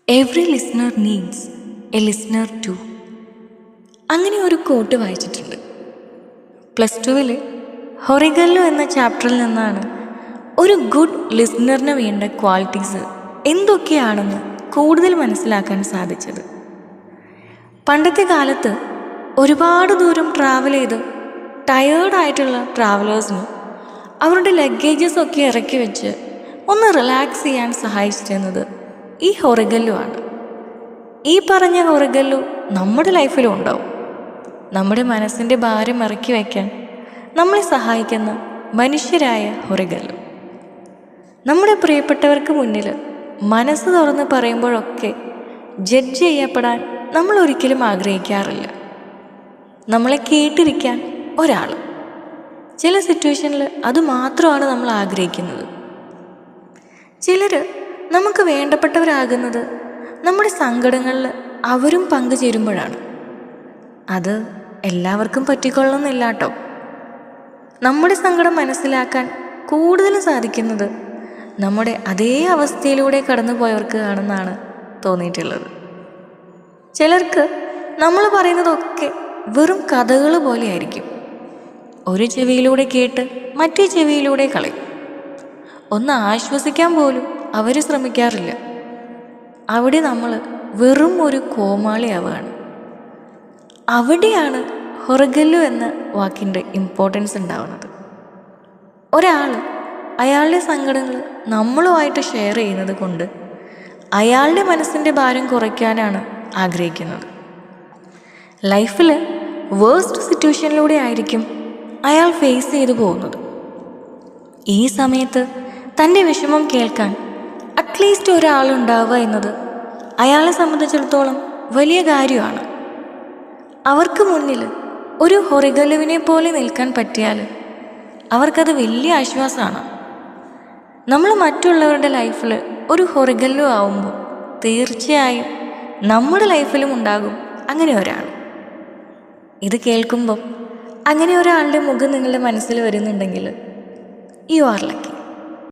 Every listener needs a listener too. അങ്ങനെ ഒരു coat വായിച്ചിട്ടുണ്ട്. +2 ഹൊറിഗല്ലോ എന്ന ചാപ്റ്ററിൽ നിന്നാണ് ഒരു ഗുഡ് ലിസ്ണറിന് വേണ്ട ക്വാളിറ്റീസ് എന്തൊക്കെയാണെന്ന് കൂടുതൽ മനസ്സിലാക്കാൻ സാധിച്ചത്. പണ്ടത്തെ കാലത്ത് ഒരുപാട് ദൂരം ട്രാവൽ ചെയ്ത് ടയേർഡായിട്ടുള്ള ട്രാവലേഴ്സിന് അവരുടെ ലഗേജസ് ഒക്കെ ഇറക്കി വെച്ച് ഒന്ന് റിലാക്സ് ചെയ്യാൻ സഹായിച്ചിരുന്നത് ഈ ഹൊറിഗല്ലോ ആണ്. ഈ പറഞ്ഞ ഹൊറിഗല്ലോ നമ്മുടെ ലൈഫിലും ഉണ്ടാവും. നമ്മുടെ മനസ്സിൻ്റെ ഭാരം ഇറക്കി വയ്ക്കാൻ നമ്മളെ സഹായിക്കുന്ന മനുഷ്യരായ ഹൊറിഗല്ലോ. നമ്മുടെ പ്രിയപ്പെട്ടവർക്ക് മുന്നിൽ മനസ്സ് തുറന്ന് പറയുമ്പോഴൊക്കെ ജഡ്ജ് ചെയ്യപ്പെടാൻ നമ്മൾ ഒരിക്കലും ആഗ്രഹിക്കാറില്ല. നമ്മളെ കേട്ടിരിക്കാൻ ഒരാൾ. ചില സിറ്റുവേഷനിൽ അതുമാത്രമാണ് നമ്മൾ ആഗ്രഹിക്കുന്നത്. ചിലർ നമുക്ക് വേണ്ടപ്പെട്ടവരാകുന്നത് നമ്മുടെ സങ്കടങ്ങളിൽ അവരും പങ്കുചേരുമ്പോഴാണ്. അത് എല്ലാവർക്കും പറ്റിക്കൊള്ളുന്നില്ല കേട്ടോ. നമ്മുടെ സങ്കടം മനസ്സിലാക്കാൻ കൂടുതലും സാധിക്കുന്നത് നമ്മുടെ അതേ അവസ്ഥയിലൂടെ കടന്നു പോയവർക്ക് ആണെന്നാണ് തോന്നിയിട്ടുള്ളത്. ചിലർക്ക് നമ്മൾ പറയുന്നതൊക്കെ വെറും കഥകൾ പോലെയായിരിക്കും. ഒരു ചെവിയിലൂടെ കേട്ട് മറ്റേ ചെവിയിലൂടെ കളയും. ഒന്ന് ആശ്വസിക്കാൻ പോലും അവർ ശ്രമിക്കാറില്ല. അവിടെ നമ്മൾ വെറും ഒരു കോമാളിയാവുകയാണ്. അവിടെയാണ് ഹൊറിഗല്ലോ എന്ന വാക്കിൻ്റെ ഇമ്പോർട്ടൻസ് ഉണ്ടാവുന്നത്. ഒരാൾ അയാളുടെ സങ്കടങ്ങൾ നമ്മളുമായിട്ട് ഷെയർ ചെയ്യുന്നത് കൊണ്ട് അയാളുടെ മനസ്സിൻ്റെ ഭാരം കുറയ്ക്കാനാണ് ആഗ്രഹിക്കുന്നത്. ലൈഫിൽ വേഴ്സ്റ്റ് സിറ്റുവേഷനിലൂടെ ആയിരിക്കും അയാൾ ഫേസ് ചെയ്തു പോകുന്നത്. ഈ സമയത്ത് തൻ്റെ വിഷമം കേൾക്കാൻ അറ്റ്ലീസ്റ്റ് ഒരാളുണ്ടാവുക എന്നത് അയാളെ സംബന്ധിച്ചിടത്തോളം വലിയ കാര്യമാണ്. അവർക്ക് മുന്നിൽ ഒരു ഹൊറിഗല്ലുവിനെ പോലെ നിൽക്കാൻ പറ്റിയാൽ അവർക്കത് വലിയ ആശ്വാസമാണ്. നമ്മൾ മറ്റുള്ളവരുടെ ലൈഫിൽ ഒരു ഹൊറിഗല്ലോ ആവുമ്പോൾ തീർച്ചയായും നമ്മുടെ ലൈഫിലും ഉണ്ടാകും അങ്ങനെ ഒരാൾ. ഇത് കേൾക്കുമ്പം അങ്ങനെ ഒരാളുടെ മുഖം നിങ്ങളുടെ മനസ്സിൽ വരുന്നുണ്ടെങ്കിൽ യു ആർ ലക്കി.